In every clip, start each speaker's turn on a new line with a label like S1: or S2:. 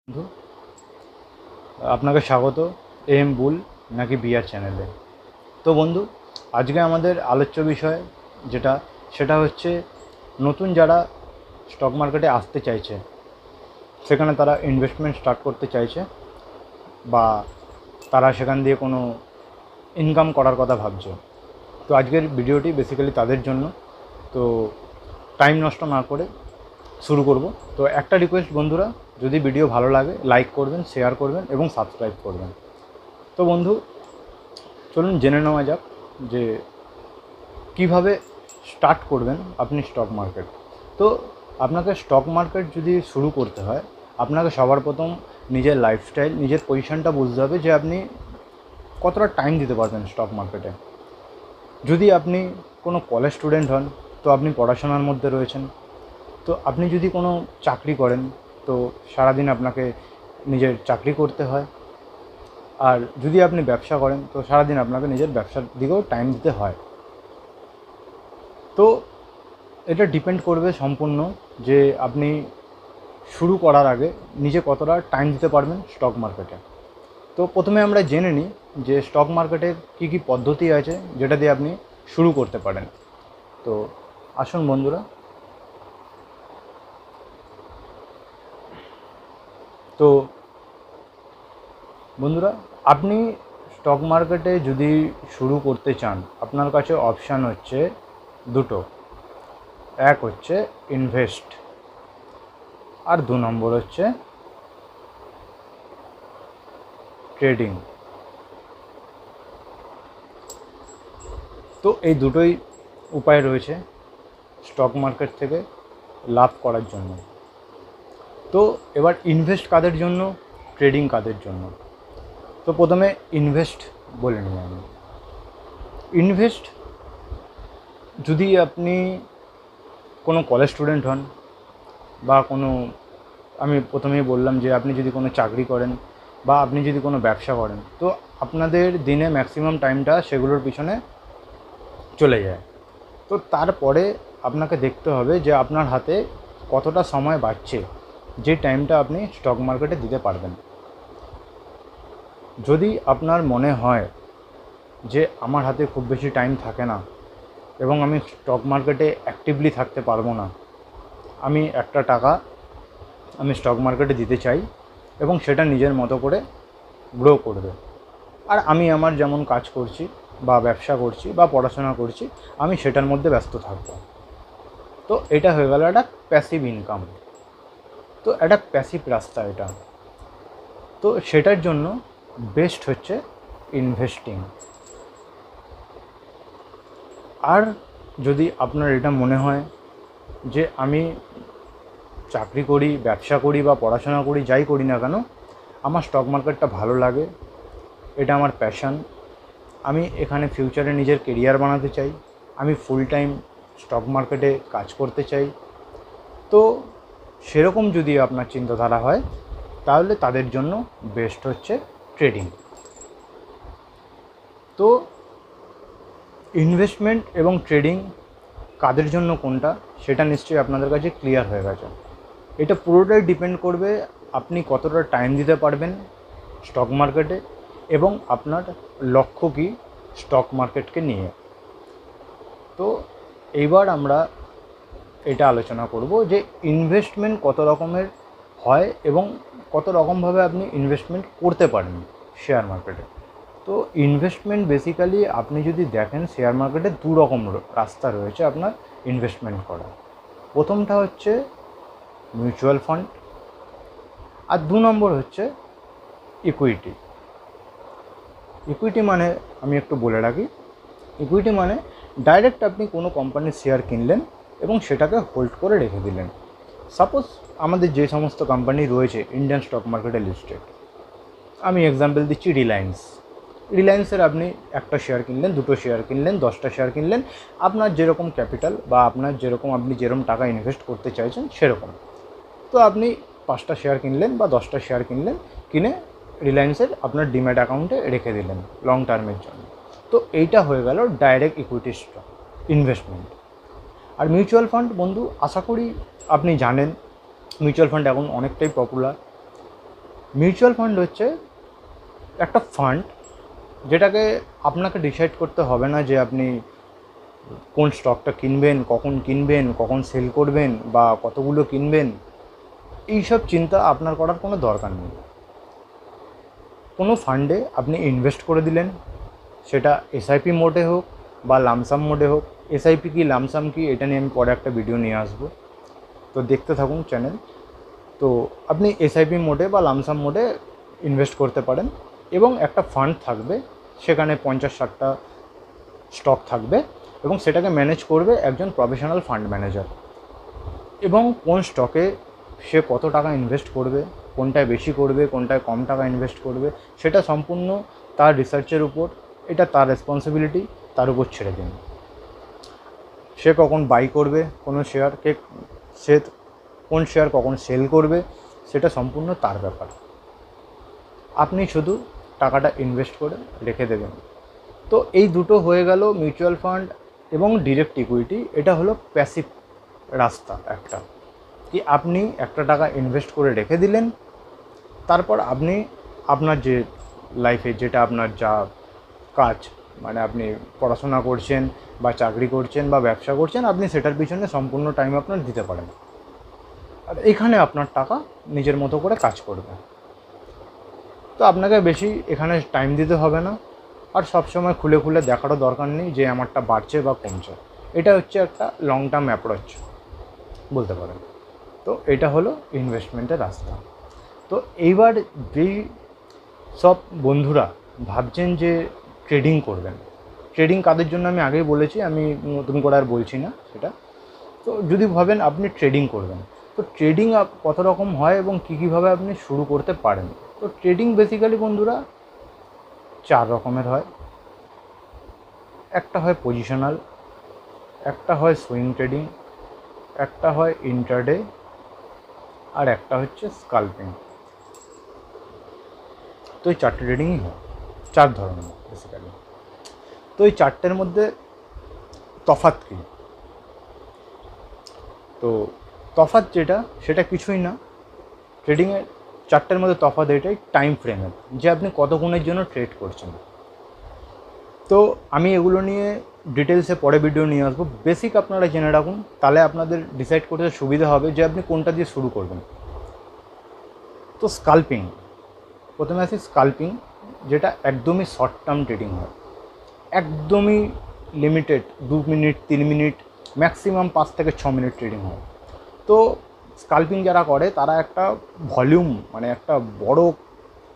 S1: বন্ধু, আপনাকে স্বাগত এম বুল নাকি বিয়ার চ্যানেলে। তো বন্ধু, আজকে আমাদের আলোচ্য বিষয় সেটা হচ্ছে নতুন যারা স্টক মার্কেটে আসতে চাইছে, সেখানে তারা ইনভেস্টমেন্ট স্টার্ট করতে চাইছে বা তারা সেখান দিয়ে কোনো ইনকাম করার কথা ভাবছে। তো আজকের ভিডিওটি বেসিক্যালি তাদের জন্য। তো টাইম নষ্ট না করে শুরু করব। তো একটা রিকোয়েস্ট বন্ধুরা, যদি ভিডিও ভালো লাগে লাইক করবেন, শেয়ার করবেন এবং সাবস্ক্রাইব করবেন। তো বন্ধু, চলুন জেনে নেওয়া যাক যে কিভাবে স্টার্ট করবেন আপনি স্টক মার্কেট। তো আপনাকে স্টক মার্কেট যদি শুরু করতে হয়, আপনাকে সবার প্রথম নিজের লাইফস্টাইল, নিজের পজিশনটা বুঝতে হবে যে আপনি কতটা টাইম দিতে পারবেন স্টক মার্কেটে। যদি আপনি কোনো কলেজ স্টুডেন্ট হন, তো আপনি পড়াশোনার মধ্যে রয়েছেন। তো আপনি যদি কোনো চাকরি করেন, তো সারাদিন আপনাকে নিজের চাকরি করতে হয়। আর যদি আপনি ব্যবসা করেন, তো সারাদিন আপনাকে নিজের ব্যবসার দিকেও টাইম দিতে হয়। তো এটা ডিপেন্ড করবে সম্পূর্ণ যে আপনি শুরু করার আগে নিজে কতটা টাইম দিতে পারবেন স্টক মার্কেটে। তো প্রথমে আমরা জেনে নিই যে স্টক মার্কেটের কী কী পদ্ধতি আছে যেটা দিয়ে আপনি শুরু করতে পারেন। তো আসুন বন্ধুরা। তো বন্ধুরা, আপনি স্টক মার্কেটে যদি শুরু করতে চান, আপনার কাছে অপশান হচ্ছে দুটো। এক হচ্ছে ইনভেস্ট, আর 2 নম্বর হচ্ছে ট্রেডিং। তো এই দুটোই উপায় রয়েছে স্টক মার্কেট থেকে লাভ করার জন্য। তো এবার ইনভেস্ট কাদের জন্য, ট্রেডিং কাদের জন্য? তো প্রথমে ইনভেস্ট বলে নিই আমি। ইনভেস্ট যদি আপনি কোনো কলেজ স্টুডেন্ট হন বা আমি প্রথমেই বললাম যে আপনি যদি কোনো চাকরি করেন বা আপনি যদি কোনো ব্যবসা করেন, তো আপনাদের দিনে ম্যাক্সিমাম টাইমটা সেগুলোর পিছনে চলে যায়। তো তারপরে আপনাকে দেখতে হবে যে আপনার হাতে কতটা সময় বাড়ছে, যে টাইমটা আপনি স্টক মার্কেটে দিতে পারবেন। যদি আপনার মনে হয় যে আমার হাতে খুব বেশি টাইম থাকে না এবং আমি স্টক মার্কেটে অ্যাক্টিভলি থাকতে পারবো না, আমি একটা টাকা আমি স্টক মার্কেটে দিতে চাই এবং সেটা নিজের মতো করে গ্রো করবে, আর আমি আমার যেমন কাজ করছি বা ব্যবসা করছি বা পড়াশোনা করছি, আমি সেটার মধ্যে ব্যস্ত থাকবো। তো এটা হয়ে গেল একটা প্যাসিভ ইনকাম। তো একটা প্যাসিভ রাস্তা এটা। তো সেটার জন্য বেস্ট হচ্ছে ইনভেস্টিং। আর যদি আপনার এটা মনে হয় যে আমি চাকরি করি, ব্যবসা করি বা পড়াশোনা করি, যাই করি না কেন, আমার স্টক মার্কেটটা ভালো লাগে, এটা আমার প্যাশন, আমি এখানে ফিউচারে নিজের কেরিয়ার বানাতে চাই, আমি ফুল টাইম স্টক মার্কেটে কাজ করতে চাই, তো সেরকম যদি আপনার চিন্তাধারা হয়, তাহলে তাদের জন্য বেস্ট হচ্ছে ট্রেডিং। তো ইনভেস্টমেন্ট এবং ট্রেডিং কাদের জন্য কোনটা, সেটা নিশ্চয়ই আপনাদের কাছে ক্লিয়ার হয়ে গেছে। এটা পুরোটাই ডিপেন্ড করবে আপনি কতটা টাইম দিতে পারবেন স্টক মার্কেটে এবং আপনার লক্ষ্য কী স্টক মার্কেটকে নিয়ে। তো এইবার আমরা এটা আলোচনা করব যে ইনভেস্টমেন্ট কত রকমের হয় এবং কত রকমভাবে আপনি ইনভেস্টমেন্ট করতে পারেন শেয়ার মার্কেটে। তো ইনভেস্টমেন্ট বেসিক্যালি আপনি যদি দেখেন, শেয়ার মার্কেটে দু রকম রাস্তা রয়েছে আপনার ইনভেস্টমেন্ট করার। প্রথমটা হচ্ছে মিউচুয়াল ফান্ড, আর 2 নম্বর হচ্ছে ইকুইটি। ইকুইটি মানে আমি একটু বলে রাখি, ইকুইটি মানে ডাইরেক্ট আপনি কোনো কোম্পানির শেয়ার কিনলেন এবং সেটাকে হোল্ড করে রেখে দিলেন। সাপোজ আমাদের যে সমস্ত কোম্পানি রয়েছে ইন্ডিয়ান স্টক মার্কেটে লিস্টেড, আমি এক্সাম্পল দিচ্ছি রিলায়েন্সের আপনি একটা শেয়ার কিনলেন, দুটো শেয়ার কিনলেন, 10টা শেয়ার কিনলেন, আপনার যেরকম ক্যাপিটাল বা আপনার আপনি যেরকম টাকা ইনভেস্ট করতে চাইছেন সেরকম। তো আপনি 5টা শেয়ার কিনলেন বা 10টা শেয়ার কিনলেন, কিনে রিলায়েন্সের আপনার ডিম্যাট অ্যাকাউন্টে রেখে দিলেন লং টার্মের জন্য। তো এইটা হয়ে গেল ডাইরেক্ট ইকুইটি স্টক ইনভেস্টমেন্ট। আর মিউচুয়াল ফান্ড বন্ধু, আশা করি আপনি জানেন মিউচুয়াল ফান্ড এখন অনেকটাই পপুলার। মিউচুয়াল ফান্ড হচ্ছে একটা ফান্ড যেটাকে আপনাকে ডিসাইড করতে হবে না যে আপনি কোন স্টকটা কিনবেন, কখন সেল করবেন বা কতগুলো কিনবেন। এইসব চিন্তা আপনার করার কোনো দরকার নেই। কোনো ফান্ডে আপনি ইনভেস্ট করে দিলেন, সেটা এসআইপি মোডে হোক বা লামসাম মোডে হোক। এসআইপি কি লামসাম কি এটা নিয়ে আমি পরে একটা ভিডিও নিয়ে আসবো, তো দেখতে থাকুন চ্যানেল। তো আপনি এসআইপি মোডে বা লামসাম মোডে ইনভেস্ট করতে পারেন এবং একটা ফান্ড থাকবে, সেখানে 50-60টা স্টক থাকবে এবং সেটাকে ম্যানেজ করবে একজন প্রফেশনাল ফান্ড ম্যানেজার। এবং কোন স্টকে সে কত টাকা ইনভেস্ট করবে, কোনটায় বেশি করবে, কোনটায় কম টাকা ইনভেস্ট করবে, সেটা সম্পূর্ণ তার রিসার্চের উপর, এটা তার রেসপন্সিবিলিটি, তার উপর ছেড়ে দিন। সে কখন বাই করবে কোনো শেয়ারকে, সে কোন শেয়ার কখন সেল করবে, সেটা সম্পূর্ণ তার ব্যাপার। আপনি শুধু টাকাটা ইনভেস্ট করে রেখে দেবেন। তো এই দুটো হয়ে গেল মিউচুয়াল ফান্ড এবং ডিরেক্ট ইকুইটি। এটা হলো প্যাসিভ রাস্তা একটা, কি আপনি একটা টাকা ইনভেস্ট করে রেখে দিলেন, তারপর আপনি আপনার যে লাইফে যেটা আপনার যা কাজ, মানে আপনি পড়াশোনা করছেন বা চাকরি করছেন বা ব্যবসা করছেন, আপনি সেটার পিছনে সম্পূর্ণ টাইম আপনার দিতে পারেন। আর এখানে আপনার টাকা নিজের মতো করে কাজ করবে। তো আপনাকে বেশি এখানে টাইম দিতে হবে না, আর সবসময় খুলে খুলে দেখারও দরকার নেই যে আমারটা বাড়ছে বা কমছে। এটা হচ্ছে একটা লং টার্ম অ্যাপ্রোচ বলতে পারেন। তো এটা হলো ইনভেস্টমেন্টের রাস্তা। তো এইবার যেই সব বন্ধুরা ভাবছেন যে ট্রেডিং করবেন, ট্রেডিং কাদের জন্য আমি আগেই বলেছি, আমি নতুন করে আর বলছি না সেটা। তো যদি ভাবেন আপনি ট্রেডিং করবেন, তো ট্রেডিং কত রকম হয় এবং কীভাবে আপনি শুরু করতে পারেন। তো ট্রেডিং বেসিক্যালি বন্ধুরা 4 রকমের হয়। একটা হয় পজিশনাল, একটা হয় সুইং ট্রেডিং, একটা হয় ইন্টারডে, আর একটা হচ্ছে স্কাল্পিং। তো এই 4টে ট্রেডিংই হয়, 4 ধরনের বেসিক্যালি। তো এই 4টের মধ্যে তফাৎ কী? তো তফাৎ যেটা, সেটা কিছুই না। ট্রেডিংয়ের 4টের মধ্যে তফাৎ এটাই টাইম ফ্রেমের, যে আপনি কতক্ষণের জন্য ট্রেড করছেন। তো আমি এগুলো নিয়ে ডিটেলসে পরে ভিডিও নিয়ে আসবো। বেসিক আপনারা জেনে রাখুন, তাহলে আপনাদের ডিসাইড করতে সুবিধা হবে যে আপনি কোনটা দিয়ে শুরু করবেন। তো স্কাল্পিং, প্রথমে আসি স্কাল্পিং, যেটা একদমই শর্ট টার্ম ট্রেডিং হয়, একদমই লিমিটেড 2 মিনিট 3 মিনিট, ম্যাক্সিমাম 5 থেকে 6 মিনিট ট্রেডিং হয়। তো স্কাল্পিং যারা করে তারা একটা ভলিউম, মানে একটা বড়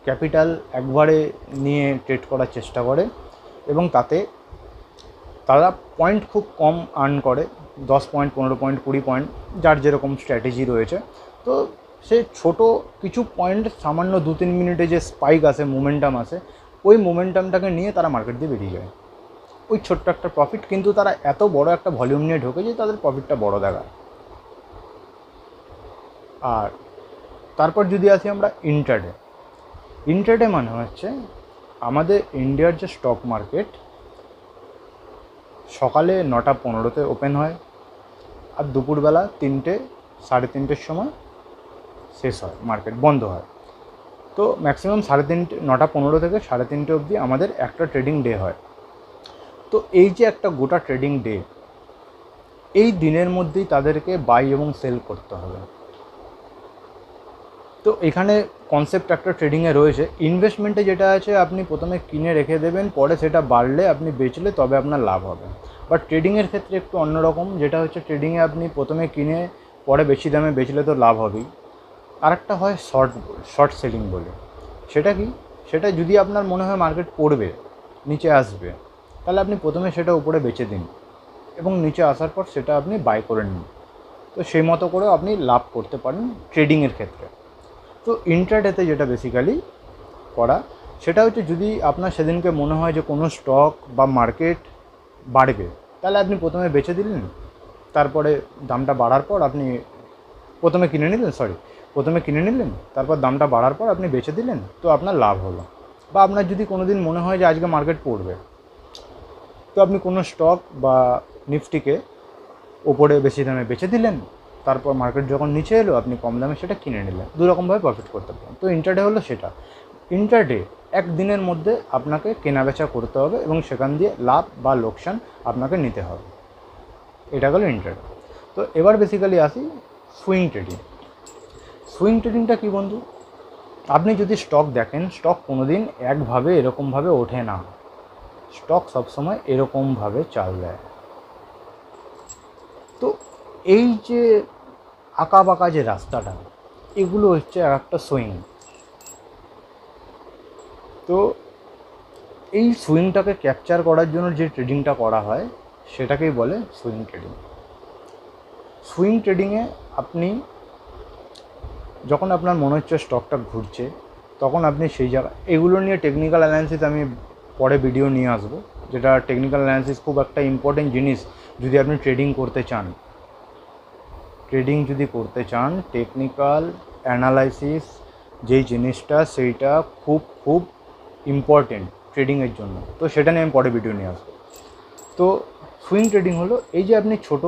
S1: ক্যাপিটাল একবারে নিয়ে ট্রেড করার চেষ্টা করে এবং তাতে তারা পয়েন্ট খুব কম আর্ন করে, 10 পয়েন্ট, 15 পয়েন্ট, 20 পয়েন্ট, যার যেরকম স্ট্র্যাটেজি রয়েছে। তো সে ছোট কিছু পয়েন্ট, সামান্য 2-3 মিনিটে যে স্পাইক আসে, মোমেন্টাম আসে, ওই মোমেন্টামটাকে নিয়ে তারা মার্কেট দিয়ে বেরিয়ে যায়। ওই ছোট্ট একটা প্রফিট, কিন্তু তারা এত বড় একটা ভলিউম নিয়ে ঢোকে যে তাদের প্রফিটটা বড় দেখায়। আর তারপর যদি আসি আমরা ইন্ট্রাডে, ইন্ট্রাডে মানে হচ্ছে আমাদের ইন্ডিয়ার যে স্টক মার্কেট সকালে 9:15 ওপেন হয় আর দুপুরবেলা 3টে 3:30 সময় শেষ হয়, মার্কেট বন্ধ হয়। তো ম্যাক্সিমাম 3:30, 9:15 থেকে 3:30 অবধি আমাদের একটা ট্রেডিং ডে হয়। তো এই যে একটা গোটা ট্রেডিং ডে, এই দিনের মধ্যেই তাদেরকে বাই এবং সেল করতে হবে। তো এখানে কনসেপ্ট একটা ট্রেডিংয়ে রয়েছে। ইনভেস্টমেন্টে যেটা আছে, আপনি প্রথমে কিনে রেখে দেবেন, পরে সেটা বাড়লে আপনি বেচলে তবে আপনার লাভ হবে। বাট ট্রেডিংয়ের ক্ষেত্রে একটু অন্যরকম, যেটা হচ্ছে ট্রেডিংয়ে আপনি প্রথমে কিনে পরে বেশি দামে বেচলে তো লাভ হবেই। আরেকটা হয় শর্ট সেলিং বলে। সেটা কি? সেটা যদি আপনার মনে হয় মার্কেট পড়বে, নিচে আসবে, তাহলে আপনি প্রথমে সেটা উপরে বেচে দিন এবং নিচে আসার পর সেটা আপনি বাই করে নিন। তো সেই মতো করেও আপনি লাভ করতে পারেন ট্রেডিংয়ের ক্ষেত্রে। তো ইন্ট্রাডেতে যেটা বেসিক্যালি করা, সেটা হচ্ছে যদি আপনার সেদিনকে মনে হয় যে কোনো স্টক বা মার্কেট বাড়বে, তাহলে আপনি প্রথমে বেচে দিলেন, তারপরে দামটা বাড়ার পর আপনি প্রথমে কিনে নিলেন, তারপর দামটা বাড়ার পর আপনি বেচে দিলেন, তো আপনার লাভ হলো। বা আপনার যদি কোনো দিন মনে হয় যে আজকে মার্কেট পড়বে, তো আপনি কোনো স্টক বা নিফটিকে ওপরে বেশি দামে বেচে দিলেন, তারপর মার্কেট যখন নিচে এলো আপনি কম দামে সেটা কিনে নিলেন, দু রকমভাবে প্রফিট করতে পারেন। তো ইন্ট্রাডে হলো সেটা। ইন্ট্রাডে একদিনের মধ্যে আপনাকে কেনাবেচা করতে হবে এবং সেখান দিয়ে লাভ বা লোকসান আপনাকে নিতে হবে, এটা গেলো ইন্ট্রাডে। তো এবার বেসিক্যালি আসি সুইং ট্রেডিং। সুইং ট্রেডিংটা কী বন্ধু? আপনি যদি স্টক দেখেন, স্টক কোনো দিন একভাবে এরকমভাবে ওঠে না, স্টক সবসময় এরকমভাবে চাল দেয়। তো এই যে আঁকা বাঁকা যে রাস্তাটা, এগুলো হচ্ছে আর একটা সুইং। তো এই সুইংটাকে ক্যাপচার করার জন্য যে ট্রেডিংটা করা হয় সেটাকেই বলে সুইং ট্রেডিং। সুইং ট্রেডিংয়ে আপনি যখন আপনার মনে হচ্ছে স্টকটা ঘুরছে, তখন আপনি সেই জায়গা, এগুলো নিয়ে টেকনিক্যাল অ্যানালিসিস আমি পরে ভিডিও নিয়ে আসবো, যেটা টেকনিক্যাল অ্যানালিসিস খুব একটা ইম্পর্টেন্ট জিনিস যদি আপনি ট্রেডিং করতে চান। ট্রেডিং যদি করতে চান, টেকনিক্যাল অ্যানালাইসিস যেই জিনিসটা সেইটা খুব খুব ইম্পর্টেন্ট ট্রেডিংয়ের জন্য। তো সেটা নিয়ে আমি পরে ভিডিও নিয়ে আসবো। তো সুইং ট্রেডিং হলো এই যে আপনি ছোট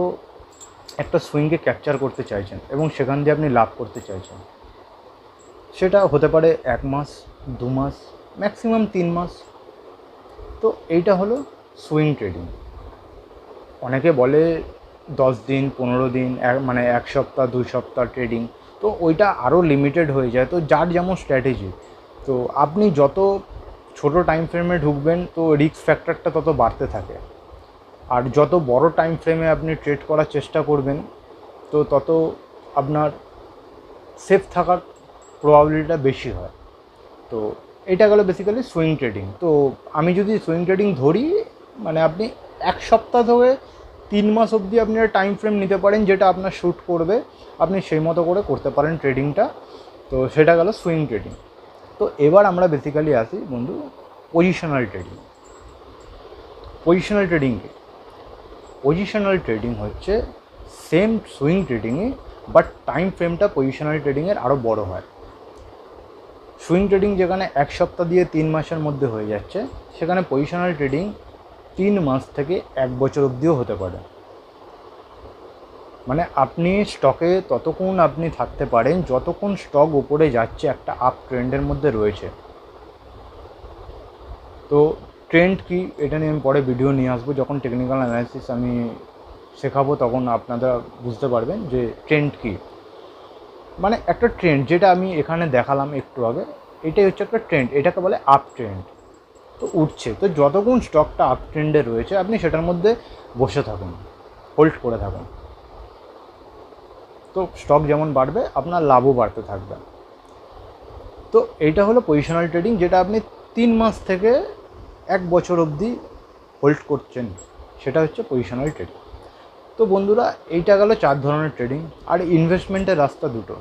S1: একটা সুইংকে ক্যাপচার করতে চাইছেন এবং সেখান দিয়ে আপনি লাভ করতে চাইছেন। সেটা হতে পারে 1 মাস, 2 মাস, ম্যাক্সিমাম 3 মাস। তো এইটা হলো সুইং ট্রেডিং। অনেকে বলে 10 দিন, 15 দিন, মানে 1 সপ্তাহ, 2 সপ্তাহ ট্রেডিং। তো ওইটা আরও লিমিটেড হয়ে যায়। তো যার যেমন স্ট্র্যাটেজি। তো আপনি যত ছোট টাইম ফ্রেমে ঢুকবেন তো রিস্ক ফ্যাক্টরটা তত বাড়তে থাকে, আর যত বড় টাইম ফ্রেমে আপনি ট্রেড করার চেষ্টা করবেন তো তত আপনার সেফ থাকার প্রবাবিলিটিটা বেশি হয়। তো এটা গেলো বেসিক্যালি সুইং ট্রেডিং। তো আমি যদি সুইং ট্রেডিং ধরি, মানে আপনি 1 সপ্তাহ থেকে 3 মাস অবধি আপনি টাইম ফ্রেম নিতে পারেন, যেটা আপনার শ্যুট করবে, আপনি সেই মতো করে করতে পারেন ট্রেডিংটা। তো সেটা গেল সুইং ট্রেডিং। তো এবার আমরা বেসিক্যালি আসি বন্ধু পজিশনাল ট্রেডিং। পজিশনাল ট্রেডিংকে, পজিশনাল ট্রেডিং হচ্ছে সেম সুইং ট্রেডিংয়ে, বাট টাইম ফ্রেমটা পজিশনাল ট্রেডিংয়ের আরও বড় হয়। সুইং ট্রেডিং যেখানে 1 সপ্তাহ দিয়ে 3 মাসের মধ্যে হয়ে যাচ্ছে, সেখানে পজিশনাল ট্রেডিং 3 মাস থেকে 1 বছর অবধিও হতে পারে। মানে আপনি স্টকে ততক্ষণ আপনি থাকতে পারেন যতক্ষণ স্টক উপরে যাচ্ছে, একটা আপ ট্রেন্ডের মধ্যে রয়েছে। তো ট্রেন্ড কি এটা নিয়ে আমি পরে ভিডিও নিয়ে আসবো, যখন টেকনিক্যাল অ্যানালাইসিস আমি শেখাবো তখন আপনারা বুঝতে পারবেন যে ট্রেন্ড কি। মানে একটা ট্রেন্ড যেটা আমি এখানে দেখালাম একটু আগে, এটাই হচ্ছে একটা ট্রেন্ড, এটাকে বলে আপ ট্রেন্ড। তো উঠছে, তো যতক্ষণ স্টকটা আপ ট্রেন্ডে রয়েছে আপনি সেটার মধ্যে বসে থাকুন, হোল্ড করে থাকুন। তো স্টক যেমন বাড়বে আপনার লাভও বাড়তে থাকবে। তো এইটা হলো পজিশনাল ট্রেডিং, যেটা আপনি 3 মাস থেকে 1 বছর অবধি হোল্ড করছেন, সেটা হচ্ছে পজিশনাল ট্রেডিং। তো বন্ধুরা এইটা গেল 4 ধরনের ট্রেডিং। আর ইনভেস্টমেন্টের রাস্তা দুটো।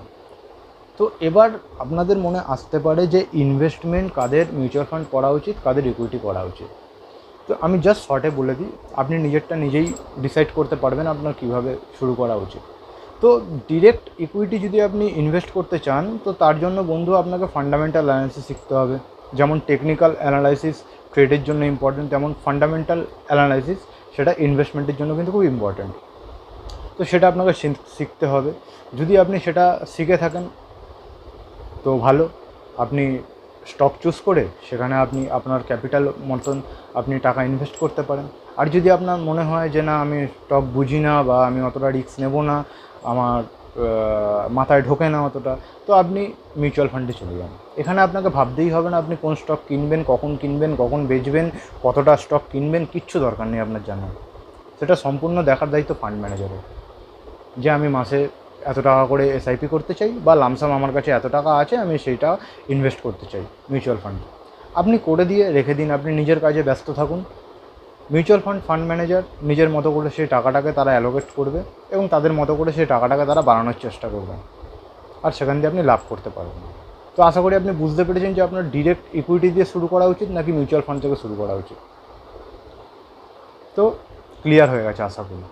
S1: তো এবার আপনাদের মনে আসতে পারে যে ইনভেস্টমেন্ট কাদের মিউচুয়াল ফান্ড করা উচিত, কাদের ইকুইটি করা উচিত। তো আমি জাস্ট শর্টে বলে দিই, আপনি নিজেরটা নিজেই ডিসাইড করতে পারবেন আপনার কীভাবে শুরু করা উচিত। তো ডিরেক্ট ইকুইটি যদি আপনি ইনভেস্ট করতে চান, তো তার জন্য বন্ধু আপনাকে ফান্ডামেন্টাল অ্যানালাইসিস শিখতে হবে। যেমন টেকনিক্যাল অ্যানালাইসিস ট্রেডের জন্য ইম্পর্টেন্ট, তেমন ফান্ডামেন্টাল অ্যানালাইসিস সেটা ইনভেস্টমেন্টের জন্য কিন্তু খুব ইম্পর্টেন্ট। তো সেটা আপনাকে শিখতে হবে। যদি আপনি সেটা শিখে থাকেন তো ভালো, আপনি স্টক চুজ করে সেখানে আপনি আপনার ক্যাপিটাল মতন আপনি টাকা ইনভেস্ট করতে পারেন। আর যদি আপনার মনে হয় যে না আমি স্টক বুঝি না বা আমি অতটা রিস্ক নেব না, আমার মাথায় ঢোকে না অতটা, তো আপনি মিউচুয়াল ফান্ডে চলে যান। এখানে আপনাকে ভাবতেই হবে না আপনি কোন স্টক কিনবেন, কখন বেচবেন, কতটা স্টক কিনবেন, কিচ্ছু দরকার নেই আপনার জানার। সেটা সম্পূর্ণ দেখার দায়িত্ব ফান্ড ম্যানেজারের, যে আমি মাসে এত টাকা করে এসআইপি করতে চাই বা লামসাম আমার কাছে এত টাকা আছে, আমি সেইটা ইনভেস্ট করতে চাই মিউচুয়াল ফান্ডে। আপনি করে দিয়ে রেখে দিন, আপনি নিজের কাজে ব্যস্ত থাকুন। মিউচুয়াল ফান্ড ম্যানেজার নিজের মতো করে সেই টাকাটাকে তারা অ্যালোকেট করবে এবং তাদের মতো করে সেই টাকাটাকে তারা বাড়ানোর চেষ্টা করবেন, আর সেখান দিয়ে আপনি লাভ করতে পারবেন। তো আশা করি আপনি বুঝতে পেরেছেন যে আপনার ডিরেক্ট ইকুইটি দিয়ে শুরু করা উচিত নাকি মিউচুয়াল ফান্ড থেকে শুরু করা উচিত। তো ক্লিয়ার হয়ে গেছে আশা করি।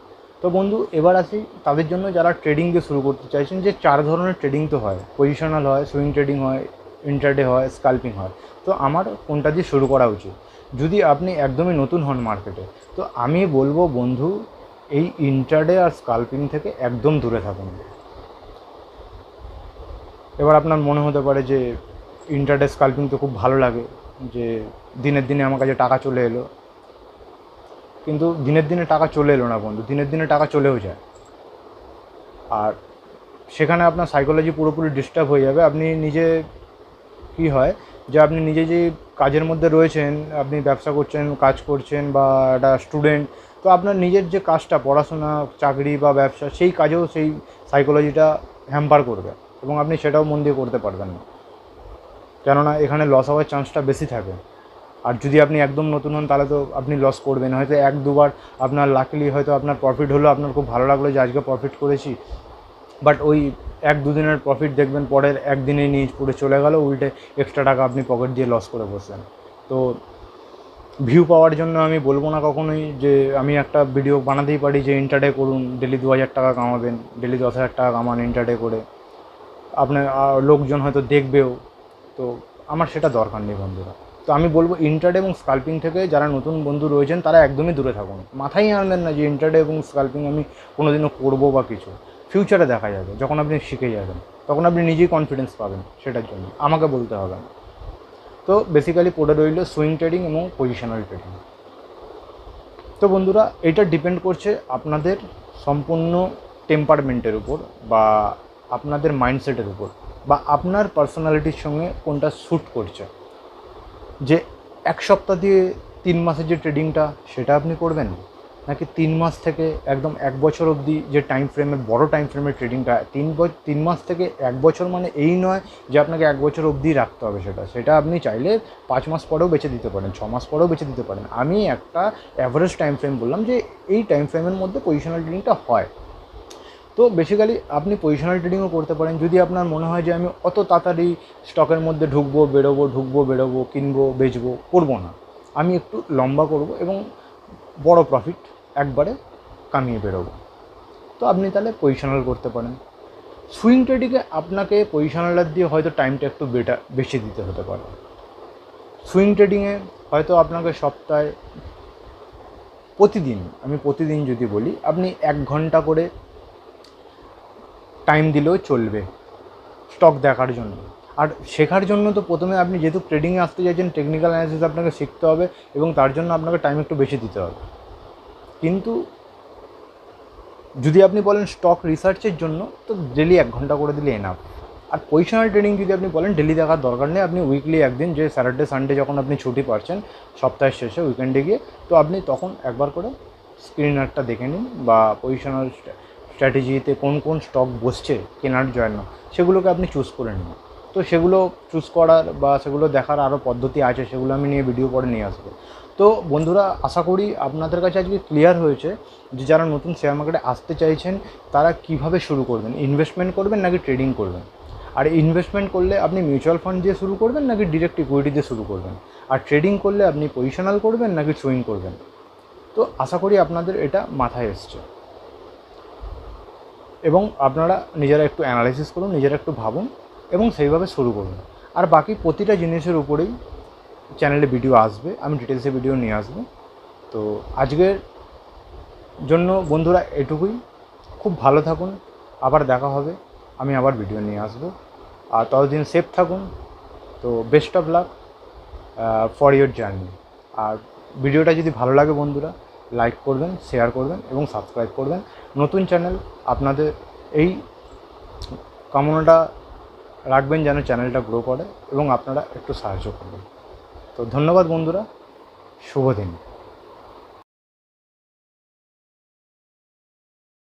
S1: তো বন্ধু এবার আসি তাদের জন্য যারা ট্রেডিং দিয়ে শুরু করতে চাইছেন, যে 4 ধরনের ট্রেডিং তো হয়, পজিশনাল হয়, সুইং ট্রেডিং হয়, ইন্ট্রাডে হয়, স্কাল্পিং হয়। তো আমার কোনটা দিয়ে শুরু করা উচিত? যদি আপনি একদমই নতুন হন মার্কেটে, তো আমি বলবো বন্ধু এই ইন্ট্রাডে আর স্কাল্পিং থেকে একদম দূরে থাকুন। এবার আপনার মনে হতে পারে যে ইন্ট্রাডে স্কাল্পিং তো খুব ভালো লাগে, যে দিনের দিনে আমার কাছে টাকা চলে এলো। কিন্তু দিনের দিনে টাকা চলে এলো না বন্ধু, দিনের দিনে টাকা চলেও যায়। আর সেখানে আপনার সাইকোলজি পুরোপুরি ডিস্টার্ব হয়ে যাবে। আপনি নিজে কী হয় যে আপনি নিজে যে কাজের মধ্যে রয়েছেন, আপনি ব্যবসা করছেন, কাজ করছেন, বা একটা স্টুডেন্ট, তো আপনার নিজের যে কাজটা, পড়াশোনা, চাকরি বা ব্যবসা, সেই কাজেও সেই সাইকোলজিটা হ্যাম্পার করবে এবং আপনি সেটাও মন দিয়ে করতে পারবেন না, কেননা এখানে লস হওয়ার চান্সটা বেশি থাকে। আর যদি আপনি একদম নতুন হন তাহলে তো আপনি লস করবেন, হয়তো এক দুবার আপনার লাকিলি হয়তো আপনার প্রফিট হলো, আপনার খুব ভালো লাগলো যে আজকে প্রফিট করেছি, বাট ওই এক দুদিনের প্রফিট দেখবেন পরের একদিনেই নিয়ে পুরো চলে গেল, উল্টে এক্সট্রা টাকা আপনি পকেট দিয়ে লস করে বসলেন। তো ভিউ পাওয়ার জন্য আমি বলবো না কখনোই যে আমি একটা ভিডিও বানাতেই পারি যে ইন্টারডে করুন, ডেলি 2000 টাকা কামাবেন, ডেলি 10,000 টাকা কামান ইন্টারডে করে, আপনার লোকজন হয়তো দেখবেও। তো আমার সেটা দরকার নেই বন্ধুরা। তো আমি বলবো ইন্টারডে এবং স্কাল্পিং থেকে যারা নতুন বন্ধু রয়েছেন তারা একদমই দূরে থাকুন। মাথায় আনবেন না যে ইন্টারডে এবং স্কাল্পিং আমি কোনোদিনও করবো বা কিছু। ফিউচারে দেখা যাবে, যখন আপনি শিখে যাবেন তখন আপনি নিজেই কনফিডেন্স পাবেন সেটার জন্য, আমাকে বলতে হবে না। তো বেসিক্যালি পড়ে রইল সুইং ট্রেডিং এবং পজিশনাল ট্রেডিং। তো বন্ধুরা, এটা ডিপেন্ড করছে আপনাদের সম্পূর্ণ টেম্পারমেন্টের উপর, বা আপনাদের মাইন্ডসেটের উপর, বা আপনার পার্সোনালিটির সঙ্গে কোনটা স্যুট করছে। যে এক সপ্তাহ দিয়ে 3 মাসের যে ট্রেডিংটা সেটা আপনি করবেন, নাকি 3 মাস থেকে একদম 1 বছর অবধি যে টাইম ফ্রেমের, বড় টাইম ফ্রেমের ট্রেডিংটা, 3 মাস থেকে 1 বছর, মানে এই নয় যে আপনাকে 1 বছর অবধি রাখতে হবে সেটা আপনি চাইলে 5 মাস পরেও বেছে দিতে পারেন, 6 মাস পরেও বেছে দিতে পারেন। আমি একটা অ্যাভারেজ টাইম ফ্রেম বললাম যে এই টাইম ফ্রেমের মধ্যে পজিশনাল ট্রেডিংটা হয়। তো বেসিক্যালি আপনি পজিশনাল ট্রেডিংও করতে পারেন যদি আপনার মনে হয় যে আমি অত তাড়াতাড়ি স্টকের মধ্যে ঢুকবো বেরোবো, কিনবো বেচবো করবো না, আমি একটু লম্বা করব এবং বড় প্রফিট একবারে কামিয়ে বেরোবো, তো আপনি তাহলে পজিশনাল করতে পারেন। সুইং ট্রেডিংয়ে আপনাকে পজিশনালার দিয়ে হয়তো টাইমটা একটু বেশি দিতে হতে পারে। সুইং ট্রেডিংয়ে হয়তো আপনাকে সপ্তাহে প্রতিদিন যদি বলি, আপনি 1 ঘন্টা করে টাইম দিলেও চলবে স্টক দেখার জন্য। আর শেখার জন্য তো প্রথমে আপনি যেহেতু ট্রেডিংয়ে আসতে চাইছেন, টেকনিক্যাল অ্যানালিসিস আপনাকে শিখতে হবে এবং তার জন্য আপনাকে টাইম একটু বেশি দিতে হবে। কিন্তু যদি আপনি বলেন স্টক রিসার্চের জন্য, তো ডেলি 1 ঘন্টা করে দিলে এনাফ। আর পজিশনাল ট্রেডিং যদি আপনি বলেন ডেলি দেখার দরকার নেই, আপনি উইকলি একদিন, যে স্যাটারডে সানডে যখন আপনি ছুটি পাচ্ছেন সপ্তাহের শেষে উইকেন্ডে গিয়ে, তো আপনি তখন একবার করে স্ক্রিনারটা দেখে নিন, বা পজিশনাল স্ট্র্যাটেজিতে কোন কোন স্টক বসছে কেনার জন্য সেগুলোকে আপনি চুজ করে নিন। তো সেগুলো চুজ করার বা সেগুলো দেখার আরও পদ্ধতি আছে, সেগুলো আমি ভিডিও পরে নিয়ে আসবো। তো বন্ধুরা, আশা করি আপনাদের কাছে আজকে ক্লিয়ার হয়েছে যে যারা নতুন শেয়ার মার্কেটে আসতে চাইছেন তারা কিভাবে শুরু করবেন, ইনভেস্টমেন্ট করবেন নাকি ট্রেডিং করবেন। আর ইনভেস্টমেন্ট করলে আপনি মিউচুয়াল ফান্ড দিয়ে শুরু করবেন নাকি ডিরেক্ট ইকুইটি দিয়ে শুরু করবেন, আর ট্রেডিং করলে আপনি পজিশনাল করবেন নাকি সুইং করবেন। তো আশা করি আপনাদের এটা মাথায় এসছে এবং আপনারা নিজেরা একটু অ্যানালাইসিস করুন, নিজেরা একটু ভাবুন এবং সেইভাবে শুরু করুন। আর বাকি প্রতিটা জিনিসের উপরেই চ্যানেলে ভিডিও আসবে, আমি ডিটেলসে ভিডিও নিয়ে আসবো। তো আজকের জন্য বন্ধুরা এটুকুই। খুব ভালো থাকুন, আবার দেখা হবে, আমি আবার ভিডিও নিয়ে আসবো। আর ততদিন সেফ থাকুন। তো best of luck for your journey. আর ভিডিওটা যদি ভালো লাগে বন্ধুরা, লাইক করবেন, শেয়ার করবেন এবং সাবস্ক্রাইব করবেন। নতুন চ্যানেল, আপনাদের এই কামনাটা রাখবেন যেন চ্যানেলটা গ্রো করে এবং আপনারা একটু সাহায্য করবেন। তো ধন্যবাদ বন্ধুরা, শুভ দিন।